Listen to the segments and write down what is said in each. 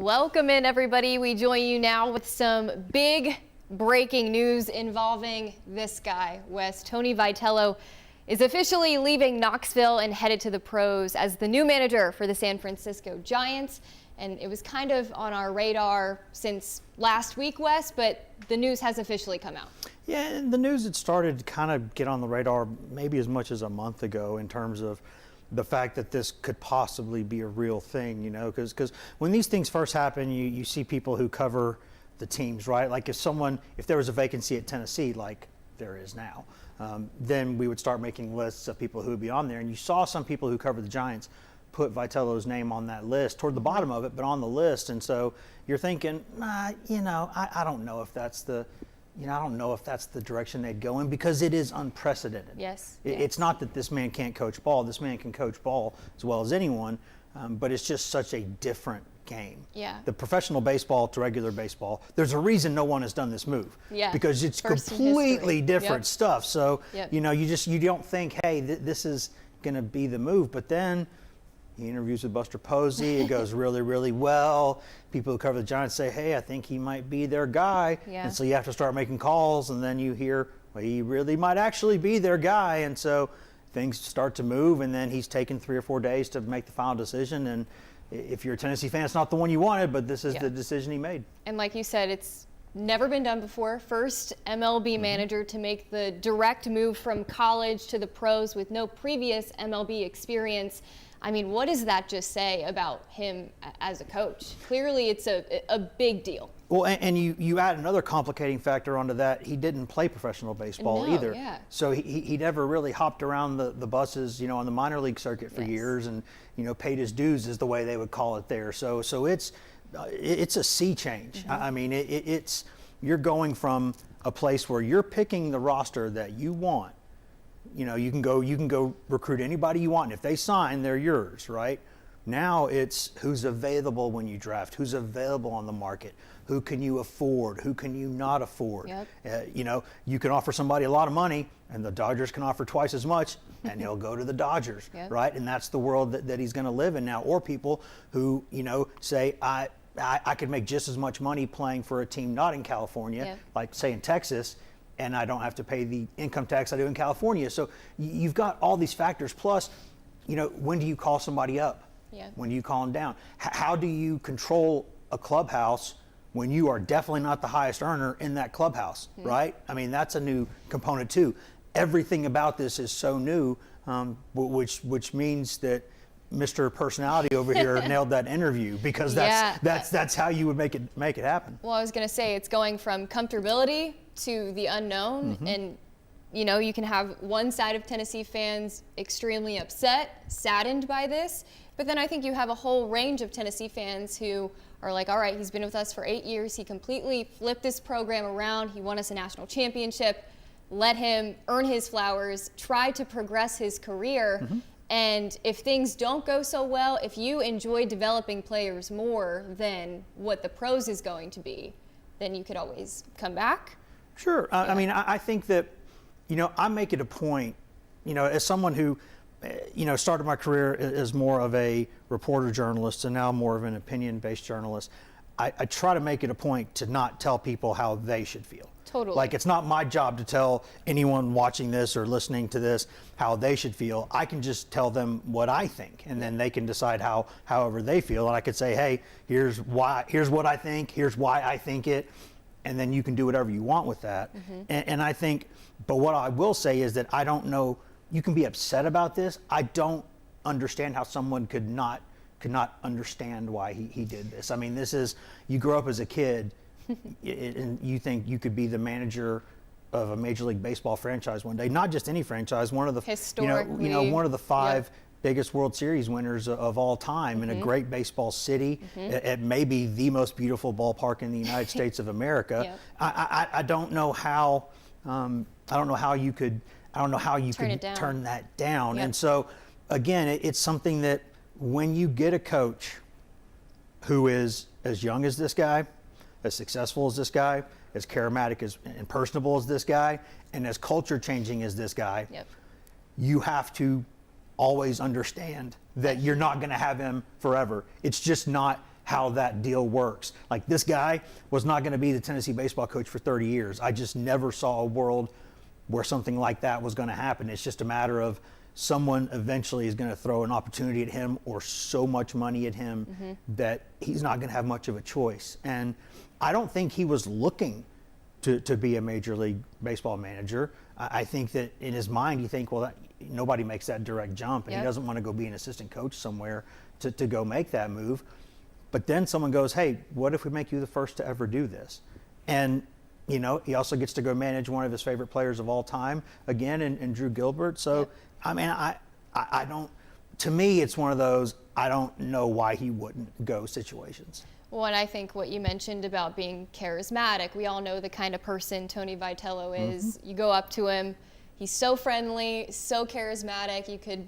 Welcome in, everybody. We join you now with some big breaking news involving this guy, Wes. Tony Vitello is officially leaving Knoxville and headed to the pros as the new manager for the San Francisco Giants. And it was kind of on our radar since last week, Wes, but the news has officially come out. Yeah, and the news had started to kind of get on the radar maybe as much as a month ago in terms of the fact that this could possibly be a real thing, you know, because when these things first happen, you see people who cover the teams, right? Like if there was a vacancy at Tennessee, like there is now, then we would start making lists of people who would be on there. And you saw some people who cover the Giants put Vitello's name on that list, toward the bottom of it, but on the list. And so you're thinking, I don't know if that's the direction they'd go in, because it is unprecedented. Yes. It's not that this man can't coach ball. This man can coach ball as well as anyone, but it's just such a different game. Yeah. The professional baseball to regular baseball, there's a reason no one has done this move. Yeah. Because it's First in completely history. different Yep. stuff. So, Yep. you don't think, hey, this is going to be the move. But then he interviews with Buster Posey. It goes really, really well. People who cover the Giants say, hey, I think he might be their guy. Yeah. And so you have to start making calls, and then you hear, well, he really might actually be their guy. And so things start to move, and then he's taken 3 or 4 days to make the final decision. And if you're a Tennessee fan, it's not the one you wanted, but this is the decision he made. And like you said, it's never been done before. First MLB manager to make the direct move from college to the pros with no previous MLB experience. I mean, what does that just say about him as a coach? Clearly, it's a big deal. Well, and you add another complicating factor onto that. He didn't play professional baseball either. Yeah. So he never really hopped around the buses, on the minor league circuit for years, and paid his dues, is the way they would call it there. So it's a sea change. I mean, it's you're going from a place where you're picking the roster that you want. You can go recruit anybody you want. And if they sign, they're yours, right? Now it's who's available when you draft, who's available on the market, who can you afford, who can you not afford. Yep. You can offer somebody a lot of money, and the Dodgers can offer twice as much, and he'll go to the Dodgers, Yep. right? And that's the world that he's going to live in now. Or people who say, I could make just as much money playing for a team not in California, Yep. like say in Texas, and I don't have to pay the income tax I do in California. So you've got all these factors. Plus, when do you call somebody up? Yeah. When do you call them down? How do you control a clubhouse when you are definitely not the highest earner in that clubhouse, right? I mean, that's a new component too. Everything about this is so new, which means that Mr. Personality over here nailed that interview, because that's how you would make it happen. Well, I was going to say, it's going from comfortability to the unknown, and you can have one side of Tennessee fans extremely upset, saddened by this, but then I think you have a whole range of Tennessee fans who are like, all right, he's been with us for 8 years, he completely flipped this program around, he won us a national championship, let him earn his flowers, try to progress his career. And if things don't go so well, if you enjoy developing players more than what the pros is going to be, then you could always come back. Sure. I mean, I think that, I make it a point, as someone who, started my career as more of a reporter journalist and now more of an opinion-based journalist, I try to make it a point to not tell people how they should feel. Totally. Like, it's not my job to tell anyone watching this or listening to this how they should feel. I can just tell them what I think, and then they can decide however they feel. And I could say, hey, here's what I think, here's why I think it, and then you can do whatever you want with that. And I think, but what I will say is that I don't know, you can be upset about this. I don't understand how someone could not understand why he did this. I mean, you grow up as a kid, and you think you could be the manager of a Major League Baseball franchise one day. Not just any franchise, one of the historically, one of the 5 biggest World Series winners of all time, in a great baseball city, at maybe the most beautiful ballpark in the United States of America. I don't know how you could turn that down. And so again, it's something that when you get a coach who is as young as this guy, as successful as this guy, as charismatic and personable as this guy, and as culture changing as this guy, you have to always understand that you're not going to have him forever. It's just not how that deal works. Like, this guy was not going to be the Tennessee baseball coach for 30 years. I just never saw a world where something like that was going to happen. It's just a matter of someone eventually is going to throw an opportunity at him or so much money at him that he's not going to have much of a choice. And I don't think he was looking to be a Major League Baseball manager. I think that in his mind, you think, well, nobody makes that direct jump, and he doesn't want to go be an assistant coach somewhere to go make that move. But then someone goes, hey, what if we make you the first to ever do this? And, you know, he also gets to go manage one of his favorite players of all time again, in Drew Gilbert. So, I mean, I don't, to me, it's one of those, I don't know why he wouldn't go situations. Well, and I think what you mentioned about being charismatic, we all know the kind of person Tony Vitello is. You go up to him, he's so friendly, so charismatic, you could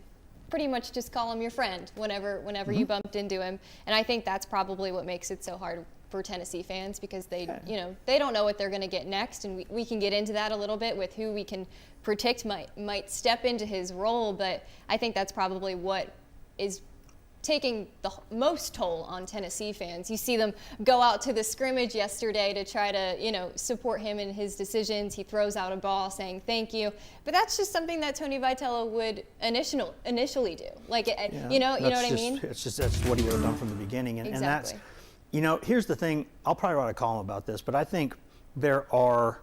pretty much just call him your friend whenever you bumped into him. And I think that's probably what makes it so hard for Tennessee fans, because they don't know what they're going to get next, and we can get into that a little bit with who we can predict might step into his role. But I think that's probably what is taking the most toll on Tennessee fans. You see them go out to the scrimmage yesterday to try to, support him in his decisions. He throws out a ball saying thank you, but that's just something that Tony Vitello would initially do. Like, you know what I mean? That's what he would have done from the beginning, and that's, here's the thing. I'll probably write a column about this, but I think there are,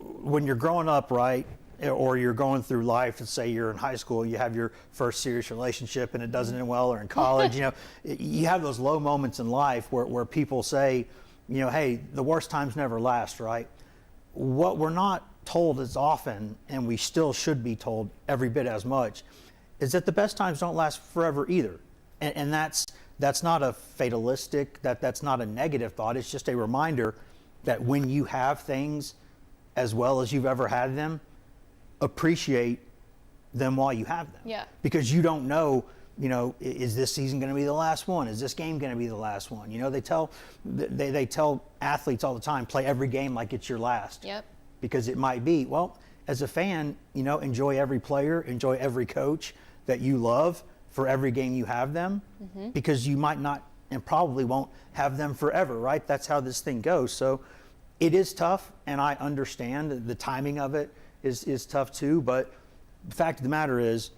when you're growing up, right, or you're going through life, and say you're in high school, you have your first serious relationship and it doesn't end well, or in college, you have those low moments in life where people say, hey, the worst times never last, right? What we're not told as often, and we still should be told every bit as much, is that the best times don't last forever either. And that's not a fatalistic, that's not a negative thought. It's just a reminder that when you have things as well as you've ever had them, appreciate them while you have them. Yeah. Because you don't know, is this season going to be the last one? Is this game going to be the last one? They tell athletes all the time, play every game like it's your last. Yep. Because it might be. Well, as a fan, enjoy every player, enjoy every coach that you love for every game you have them, because you might not and probably won't have them forever, right? That's how this thing goes. So it is tough, and I understand the timing of it is tough too, but the fact of the matter is,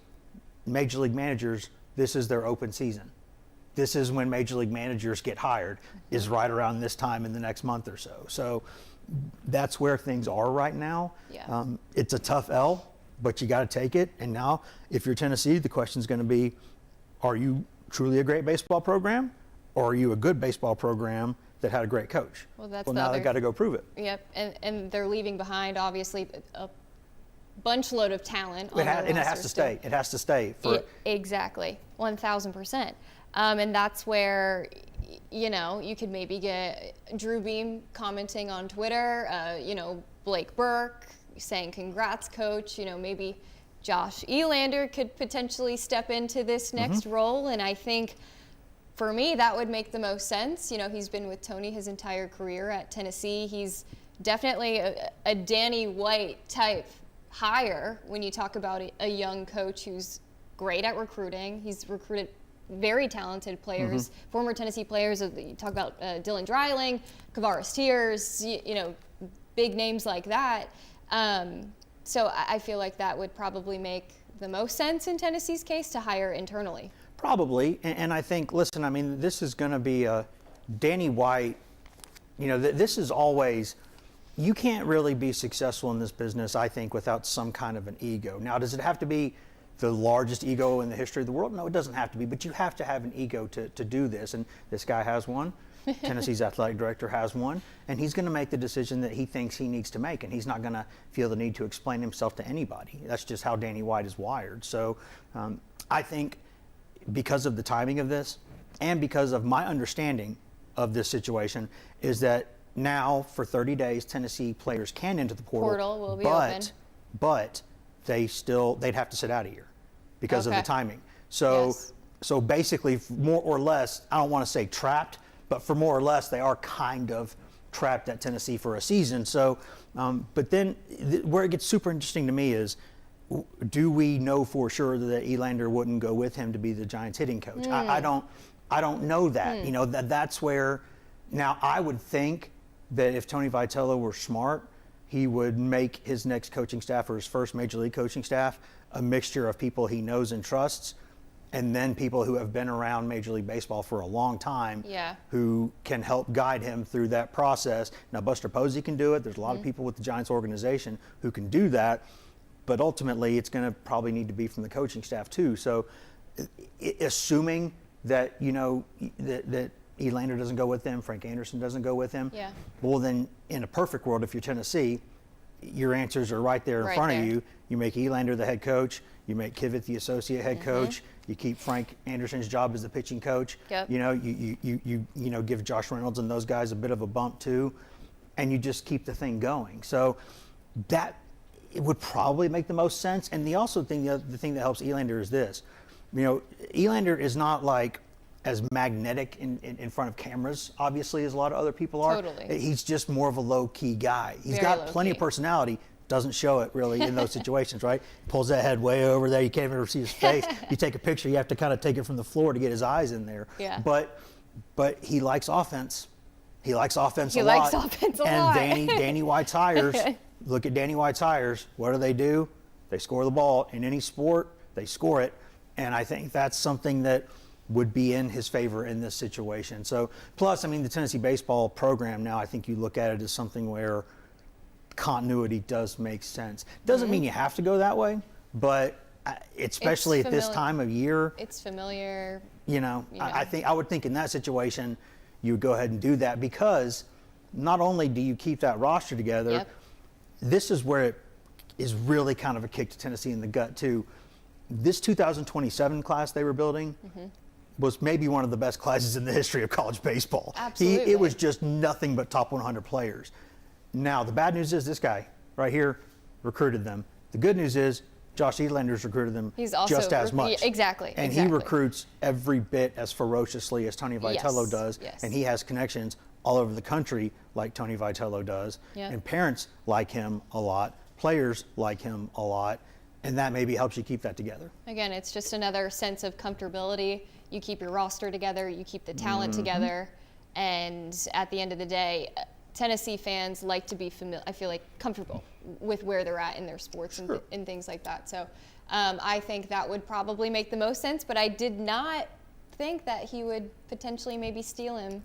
Major League managers, this is their open season. This is when Major League managers get hired, is right around this time in the next month or so. So that's where things are right now. Yeah. It's a tough L, but you got to take it. And now, if you're Tennessee, the question is going to be, are you truly a great baseball program, or are you a good baseball program that had a great coach? Well, now they got to go prove it. Yep, and they're leaving behind, obviously, a bunch load of talent. And it has to stay. It has to stay. Exactly, 1,000%. And that's where, you could maybe get Drew Beam commenting on Twitter, Blake Burke saying, congrats, coach. Maybe Josh Elander could potentially step into this next role. And I think, for me, that would make the most sense. He's been with Tony his entire career at Tennessee. He's definitely a Danny White type hire when you talk about a young coach who's great at recruiting. He's recruited very talented players, former Tennessee players. You talk about Dylan Dreiling, Kavaris Tears, big names like that. So I feel like that would probably make the most sense in Tennessee's case, to hire internally. Probably, and I think, listen, I mean, this is going to be a Danny White, this is always, you can't really be successful in this business, I think, without some kind of an ego. Now, does it have to be the largest ego in the history of the world? No, it doesn't have to be, but you have to have an ego to do this, and this guy has one. Tennessee's athletic director has one, and he's going to make the decision that he thinks he needs to make, and he's not going to feel the need to explain himself to anybody. That's just how Danny White is wired. So I think, because of the timing of this, and because of my understanding of this situation, is that now for 30 days Tennessee players can enter the portal will be open. But they'd have to sit out a year because of the timing. So so basically, more or less, I don't want to say trapped, but for more or less they are kind of trapped at Tennessee for a season. So but then where it gets super interesting to me is, do we know for sure that Elander wouldn't go with him to be the Giants hitting coach? I don't I don't know that. You know, that's where, now I would think that if Tony Vitello were smart, he would make his next coaching staff, or his first major league coaching staff, a mixture of people he knows and trusts, and then people who have been around Major League Baseball for a long time, who can help guide him through that process. Now, Buster Posey can do it. There's a lot of people with the Giants organization who can do that, but ultimately it's going to probably need to be from the coaching staff too. So assuming that, you know, that Elander doesn't go with them, Frank Anderson doesn't go with him, well then in a perfect world, if you're Tennessee, your answers are right there in front of you. You make Elander the head coach, you make Kivett the associate head coach, you keep Frank Anderson's job as the pitching coach. You know, you know, give Josh Reynolds and those guys a bit of a bump too, and you just keep the thing going. So that, it would probably make the most sense. And the thing that helps Elander is this. You know, Elander is not like as magnetic in front of cameras, obviously, as a lot of other people are. He's just more of a low-key guy. He's got plenty of personality, doesn't show it really in those situations, right? Pulls that head way over there. You can't even see his face. You take a picture, you have to kind of take it from the floor to get his eyes in there. But he likes offense. He likes offense a lot. And Danny White's hires, look at Danny White's hires. What do? They score the ball. In any sport, they score it. And I think that's something that would be in his favor in this situation. So, plus, I mean, the Tennessee baseball program now, I think you look at it as something where continuity does make sense. Doesn't mean you have to go that way, but especially at this time of year, it's familiar. You know, I would think in that situation, you would go ahead and do that, because not only do you keep that roster together, this is where it is really kind of a kick to Tennessee in the gut too. This 2027 class they were building was maybe one of the best classes in the history of college baseball. Absolutely. It was just nothing but top 100 players. Now, the bad news is this guy right here recruited them. The good news is Josh Elander's recruited them just as much. And he recruits every bit as ferociously as Tony Vitello does. And he has connections all over the country like Tony Vitello does. And parents like him a lot. Players like him a lot. And that maybe helps you keep that together. Again, it's just another sense of comfortability. You keep your roster together, you keep the talent together, and at the end of the day, Tennessee fans like to be I feel like comfortable with where they're at in their sports and things like that. So I think that would probably make the most sense, but I did not think that he would potentially maybe steal him.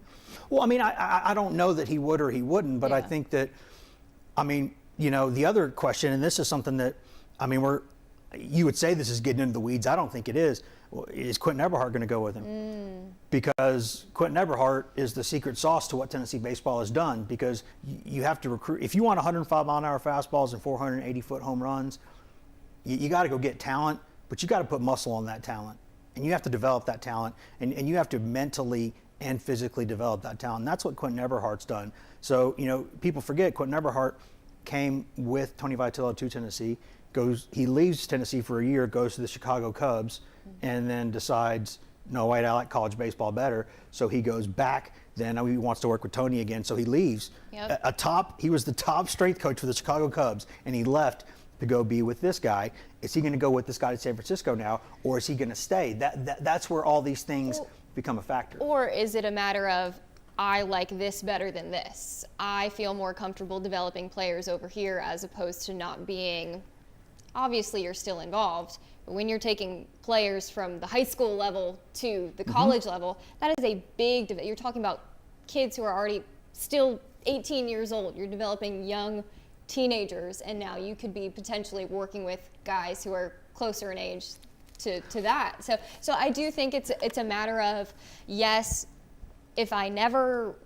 Well, I mean, I don't know that he would or he wouldn't, but I think that, I mean, you know, the other question, and this is something that, I mean, you would say this is getting into the weeds. I don't think it is. Is Quentin Eberhardt going to go with him? Because Quentin Eberhardt is the secret sauce to what Tennessee baseball has done, because you have to recruit. If you want 105-mile-an-hour fastballs and 480-foot home runs, you got to go get talent, but you got to put muscle on that talent. And you have to develop that talent, and you have to mentally and physically develop that talent. And that's what Quentin Eberhardt's done. So, you know, people forget Quentin Eberhardt came with Tony Vitello to Tennessee. He leaves Tennessee for a year, goes to the Chicago Cubs, and then decides, no, wait, I like college baseball better. So he goes back. Then he wants to work with Tony again. So he leaves. He was the top strength coach for the Chicago Cubs, and he left to go be with this guy. Is he going to go with this guy to San Francisco now, or is he going to stay? That's where all these things become a factor. Or is it a matter of, I like this better than this? I feel more comfortable developing players over here as opposed to not being. Obviously, you're still involved, but when you're taking players from the high school level to the college level, that is a big, you're talking about kids who are already still 18 years old. You're developing young teenagers, and now you could be potentially working with guys who are closer in age to that. So I do think it's a matter of, yes, if I never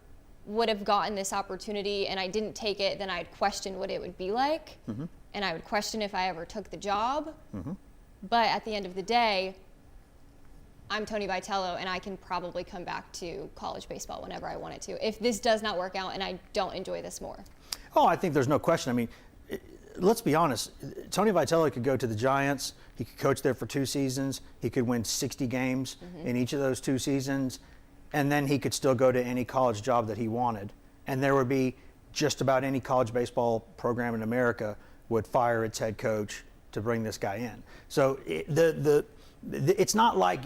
would have gotten this opportunity and I didn't take it, then I'd question what it would be like. And I would question if I ever took the job. But at the end of the day, I'm Tony Vitello, and I can probably come back to college baseball whenever I wanted to, if this does not work out and I don't enjoy this more. Oh, I think there's no question. I mean, let's be honest. Tony Vitello could go to the Giants. He could coach there for 2 seasons. He could win 60 games in each of those 2 seasons. And then he could still go to any college job that he wanted. And there would be just about any college baseball program in America would fire its head coach to bring this guy in. So it's not like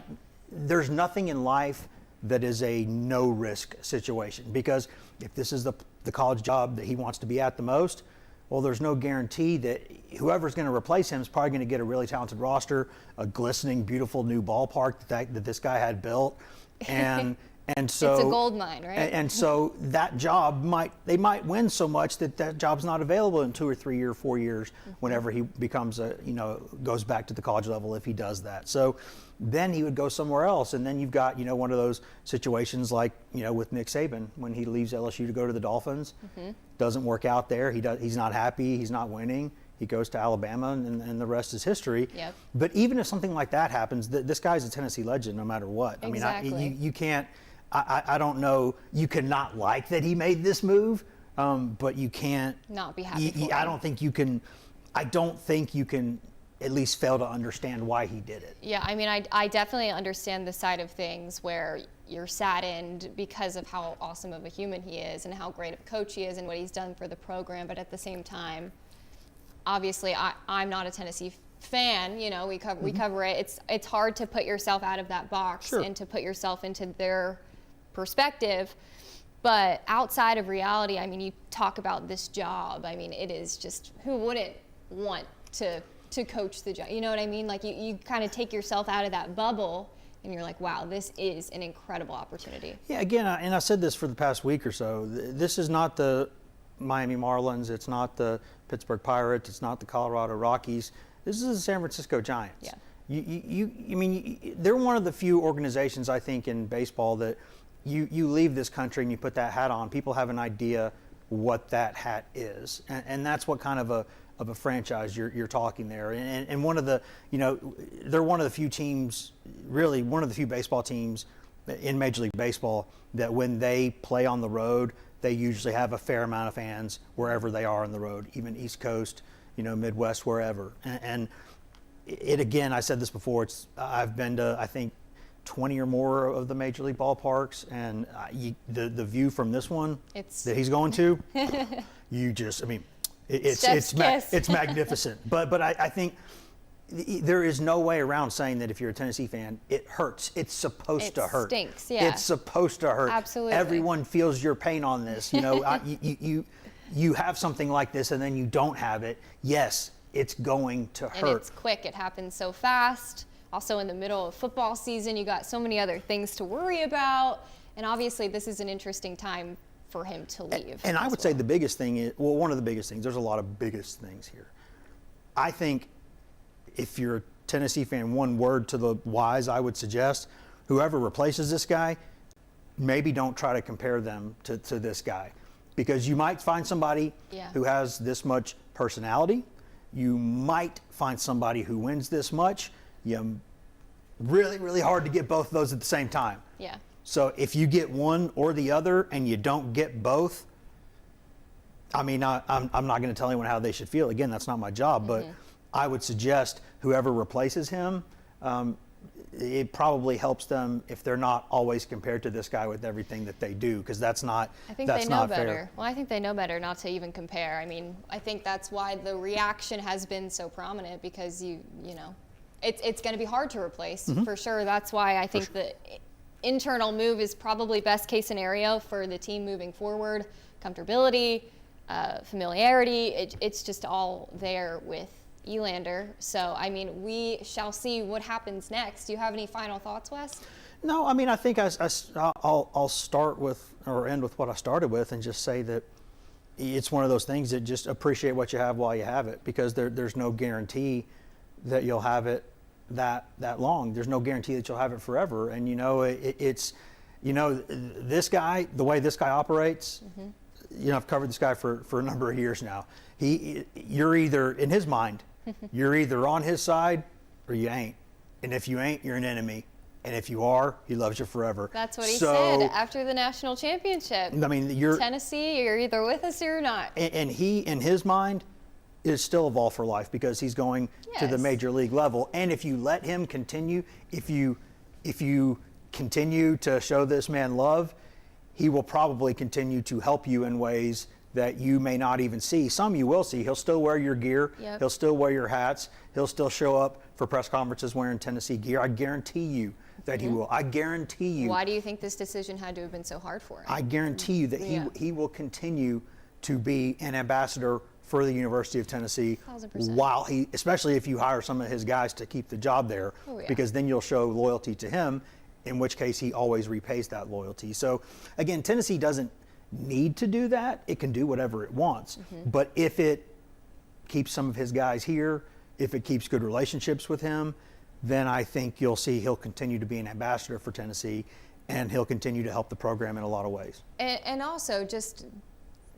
there's nothing in life that is a no-risk situation. Because if this is the college job that he wants to be at the most, well, there's no guarantee that whoever's going to replace him is probably going to get a really talented roster, a glistening, beautiful new ballpark that this guy had built, and so it's a gold mine, right? And so that job they might win so much that job's not available in 2 or 3 or 4 years whenever he becomes goes back to the college level, if he does that. So then he would go somewhere else, and then you've got one of those situations like with Nick Saban when he leaves LSU to go to the Dolphins. Doesn't work out there. He's not happy. He's not winning. He goes to Alabama, and the rest is history. Yep. But even if something like that happens, this guy's a Tennessee legend no matter what. Exactly. I mean, you can't. I don't know. You cannot like that he made this move, but you can't not be happy. For I him. don't think you can. I don't think you can at least fail to understand why he did it. Yeah, I mean, I definitely understand the side of things where you're saddened because of how awesome of a human he is and how great of a coach he is and what he's done for the program. But at the same time, obviously, I'm not a Tennessee fan. We cover it. It's hard to put yourself out of that box and to put yourself into their perspective. But outside of reality, I mean, you talk about this job. I mean, it is just, who wouldn't want to coach the job? You know what I mean? Like you kind of take yourself out of that bubble and you're like, wow, this is an incredible opportunity. Yeah, again, and I said this for the past week or so, this is not the Miami Marlins, it's not the Pittsburgh Pirates, it's not the Colorado Rockies, this is the San Francisco Giants. Yeah. I mean, they're one of the few organizations, I think, in baseball that you leave this country and you put that hat on, people have an idea what that hat is. And that's what kind of a franchise you're talking there. And one of the, they're one of the few teams, really one of the few baseball teams in Major League Baseball that when they play on the road, they usually have a fair amount of fans wherever they are on the road, even East Coast, Midwest, wherever. And it again, I said this before, I've been to, I think, 20 or more of the Major League ballparks, and the view from this one that he's going to, it's magnificent. But I think there is no way around saying that if you're a Tennessee fan, it hurts. It's supposed to hurt. It stinks, yeah. It's supposed to hurt. Absolutely. Everyone feels your pain on this. You have something like this and then you don't have it. Yes, it's going to hurt. And it's quick. It happens so fast. Also in the middle of football season, you got so many other things to worry about. And obviously this is an interesting time for him to leave. And I would say the biggest thing is, well, one of the biggest things, there's a lot of biggest things here. I think if you're a Tennessee fan, one word to the wise, I would suggest, whoever replaces this guy, maybe don't try to compare them to this guy. Because you might find somebody who has this much personality. You might find somebody who wins this much. Really, really hard to get both of those at the same time. Yeah. So if you get one or the other and you don't get both, I mean, I'm not going to tell anyone how they should feel. Again, that's not my job. But I would suggest whoever replaces him, it probably helps them if they're not always compared to this guy with everything that they do, because that's not fair. I think they know better. Well, I think they know better not to even compare. I mean, I think that's why the reaction has been so prominent, because it's going to be hard to replace for sure. That's why I think the internal move is probably best case scenario for the team moving forward. Comfortability, familiarity, it's just all there with Elander. So, I mean, we shall see what happens next. Do you have any final thoughts, Wes? No, I mean, I think I'll start with or end with what I started with and just say that it's one of those things that just appreciate what you have while you have it, because there's no guarantee that you'll have it that long. There's no guarantee that you'll have it forever. And, it's this guy, the way this guy operates, I've covered this guy for a number of years now. You're either, in his mind, you're either on his side or you ain't. And if you ain't, you're an enemy. And if you are, he loves you forever. That's what he said after the national championship. I mean, Tennessee, you're either with us or you're not. And he, in his mind, is still a Vol for life, because he's going to the major league level. And if you let him continue, if you continue to show this man love, he will probably continue to help you in ways that you may not even see. Some you will see. He'll still wear your gear. Yep. He'll still wear your hats. He'll still show up for press conferences wearing Tennessee gear. I guarantee you that he will. I guarantee you. Why do you think this decision had to have been so hard for him? I guarantee you that he will continue to be an ambassador for the University of Tennessee 1,000%. while especially if you hire some of his guys to keep the job there, because then you'll show loyalty to him, in which case he always repays that loyalty. So again, Tennessee doesn't need to do that. It can do whatever it wants. But if it keeps some of his guys here, if it keeps good relationships with him, then I think you'll see he'll continue to be an ambassador for Tennessee, and he'll continue to help the program in a lot of ways. And also, just,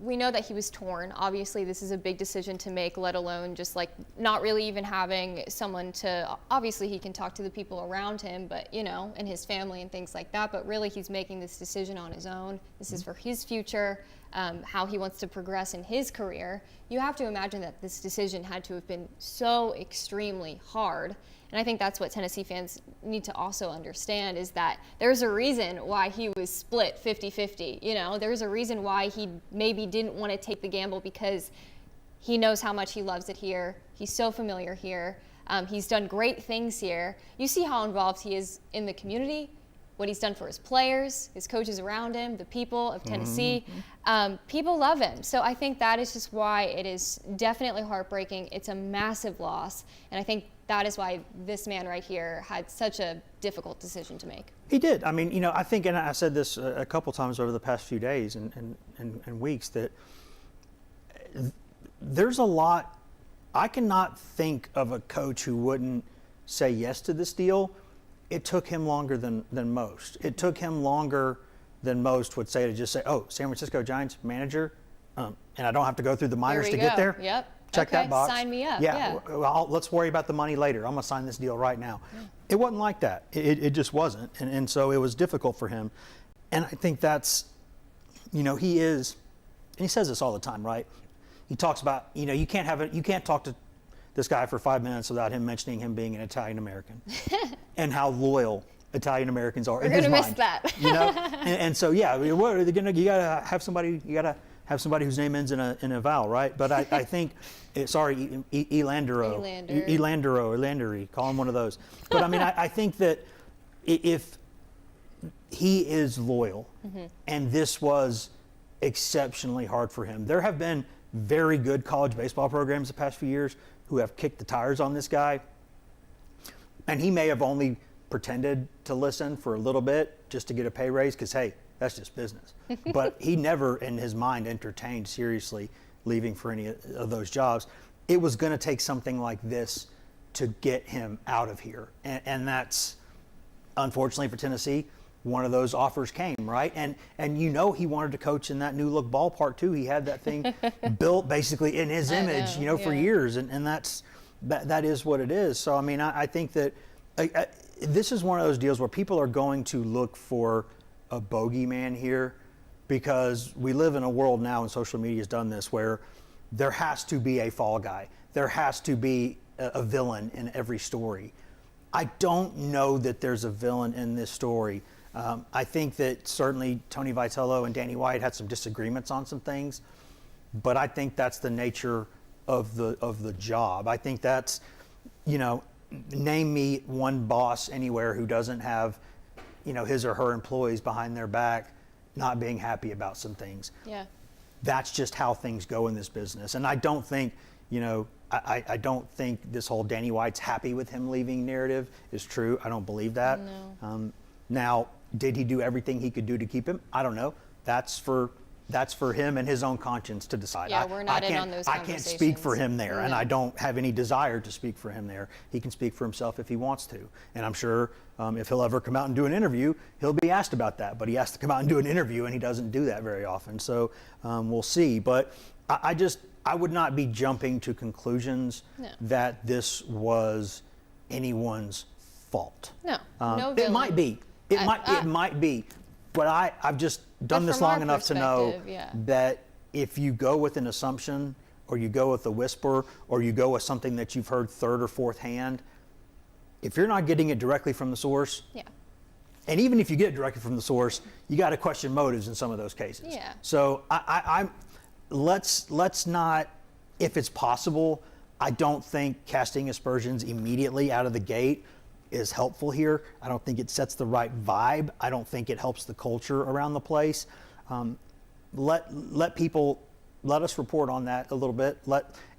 we know that he was torn. Obviously, this is a big decision to make, let alone just like not really even having someone to, obviously he can talk to the people around him, but you know, and his family and things like that, but really he's making this decision on his own. This is for his future, how he wants to progress in his career. You have to imagine that this decision had to have been so extremely hard. And I think that's what Tennessee fans need to also understand, is that there's a reason why he was split 50-50. You know, there's a reason why he maybe didn't want to take the gamble, because he knows how much he loves it here. He's so familiar here. He's done great things here. You see how involved he is in the community, what he's done for his players, his coaches around him, the people of Tennessee. People love him. So I think that is just why it is definitely heartbreaking. It's a massive loss. And I think that is why this man right here had such a difficult decision to make. He did. I mean, you know, I think, and I said this a couple times over the past few days and weeks, that there's a lot. I cannot think of a coach who wouldn't say yes to this deal. It took him longer than most. It took him longer than most would say to just say, oh, San Francisco Giants manager, and I don't have to go through the minors to get there. Yep. Check that box. Sign me up. Yeah. Well, let's worry about the money later. I'm going to sign this deal right now. Yeah. It wasn't like that. It just wasn't. And so it was difficult for him. And I think that's, you know, he is, and he says this all the time, right? He talks about, you know, you can't talk to this guy for 5 minutes without him mentioning him being an Italian American and how loyal Italian Americans are. We're going to miss that. You know, and so you gotta have somebody whose name ends in a vowel, right? But I think, Elandero, call him one of those. But I mean, I think that if he is loyal, and this was exceptionally hard for him, there have been very good college baseball programs the past few years who have kicked the tires on this guy, and he may have only pretended to listen for a little bit just to get a pay raise, because hey, that's just business. But he never in his mind entertained seriously leaving for any of those jobs. It was going to take something like this to get him out of here, and that's, unfortunately for Tennessee, one of those offers came, right? And you know, he wanted to coach in that new look ballpark too. He had that thing built basically in his image, for years, and that is what it is. So I mean, I think that this is one of those deals where people are going to look for a bogeyman here, because we live in a world now, and social media has done this, where there has to be a fall guy. There has to be a villain in every story. I don't know that there's a villain in this story. I think that certainly Tony Vitello and Danny White had some disagreements on some things, but I think that's the nature of the job. I think that's, name me one boss anywhere who doesn't have, his or her employees behind their back not being happy about some things. Yeah. That's just how things go in this business. And I don't think, I don't think this whole Danny White's happy with him leaving narrative is true. I don't believe that. No. Now, did he do everything he could do to keep him? I don't know. That's for him and his own conscience to decide. Yeah, we're not in on those I conversations. can't speak for him there, No. and I don't have any desire to speak for him there. He can speak for himself if he wants to. And I'm sure if he'll ever come out and do an interview, he'll be asked about that. But he has to come out and do an interview, and he doesn't do that very often. So we'll see. But I would not be jumping to conclusions that this was anyone's fault. No, no villain. It might be. It might be. But I've just done this long enough to know that if you go with an assumption, or you go with a whisper, or you go with something that you've heard third or fourth hand, if you're not getting it directly from the source, and even if you get it directly from the source, you got to question motives in some of those cases. Yeah. So let's not, if it's possible, I don't think casting aspersions immediately out of the gate is helpful here. I don't think it sets the right vibe. I don't think it helps the culture around the place. Let us report on that a little bit.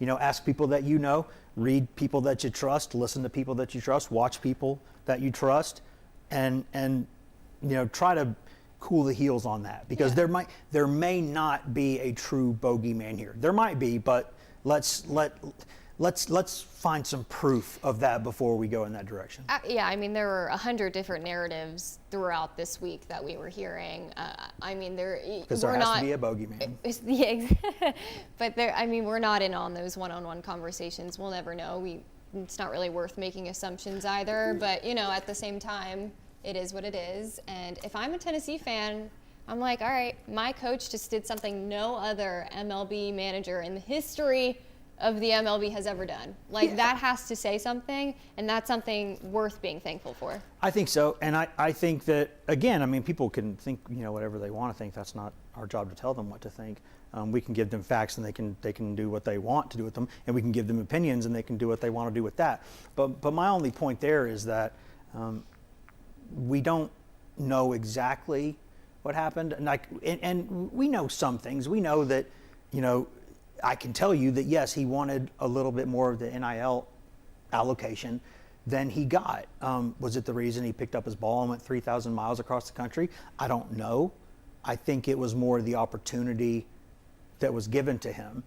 Ask people that you know, read people that you trust, listen to people that you trust, watch people that you trust, and try to cool the heels on that, because there may not be a true bogeyman here. There might be, but let's find some proof of that before we go in that direction. Yeah, I mean, there were 100 different narratives throughout this week that we were hearing. Because there has to be a bogeyman. But we're not in on those one-on-one conversations. We'll never know. It's not really worth making assumptions either. But at the same time, it is what it is. And if I'm a Tennessee fan, I'm like, all right, my coach just did something no other MLB manager in the history of the MLB has ever done. That has to say something, and that's something worth being thankful for. I think so, and I think that, again, people can think whatever they want to think. That's not our job to tell them what to think. We can give them facts, and they can do what they want to do with them, and we can give them opinions, and they can do what they want to do with that. But my only point there is that we don't know exactly what happened, and we know some things. We know that I can tell you that, yes, he wanted a little bit more of the NIL allocation than he got. Was it the reason he picked up his ball and went 3,000 miles across the country? I don't know. I think it was more the opportunity that was given to him.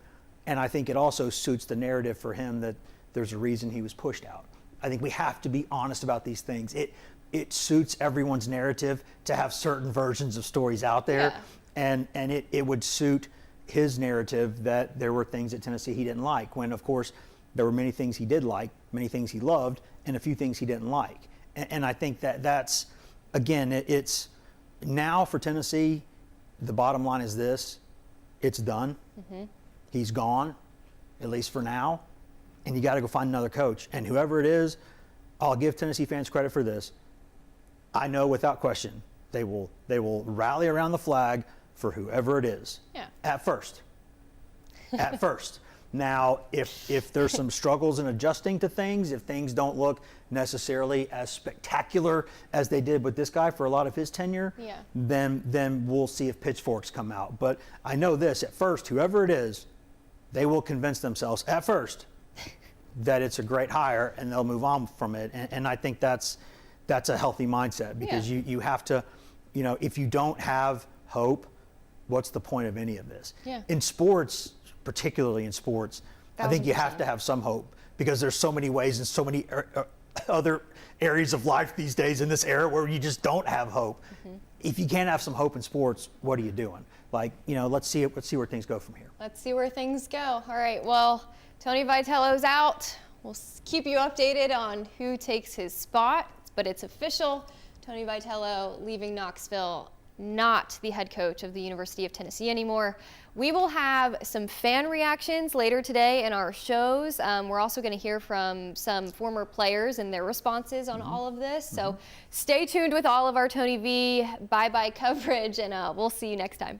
And I think it also suits the narrative for him that there's a reason he was pushed out. I think we have to be honest about these things. It suits everyone's narrative to have certain versions of stories out there. Yeah. And it would suit his narrative that there were things at Tennessee he didn't like, when of course there were many things he did like, many things he loved, and a few things he didn't like. And I think that's again, it's now for Tennessee, the bottom line is this: it's done. Mm-hmm. He's gone, at least for now, and you got to go find another coach. And whoever it is, I'll give Tennessee fans credit for this. I know without question they will rally around the flag for whoever it is. Yeah. At first. Now, if there's some struggles in adjusting to things, if things don't look necessarily as spectacular as they did with this guy for a lot of his tenure, then we'll see if pitchforks come out. But I know this: at first, whoever it is, they will convince themselves at first that it's a great hire, and they'll move on from it. And I think that's a healthy mindset, because you have to, if you don't have hope, what's the point of any of this? Yeah. In sports, particularly in sports, 1,000%. I think you have to have some hope, because there's so many ways and so many other areas of life these days in this era where you just don't have hope. Mm-hmm. If you can't have some hope in sports, what are you doing? Let's see where things go from here. Let's see where things go. All right, well, Tony Vitello's out. We'll keep you updated on who takes his spot, but it's official. Tony Vitello leaving Knoxville, not the head coach of the University of Tennessee anymore. We will have some fan reactions later today in our shows. We're also going to hear from some former players and their responses on all of this. So stay tuned with all of our Tony V bye-bye coverage, and we'll see you next time.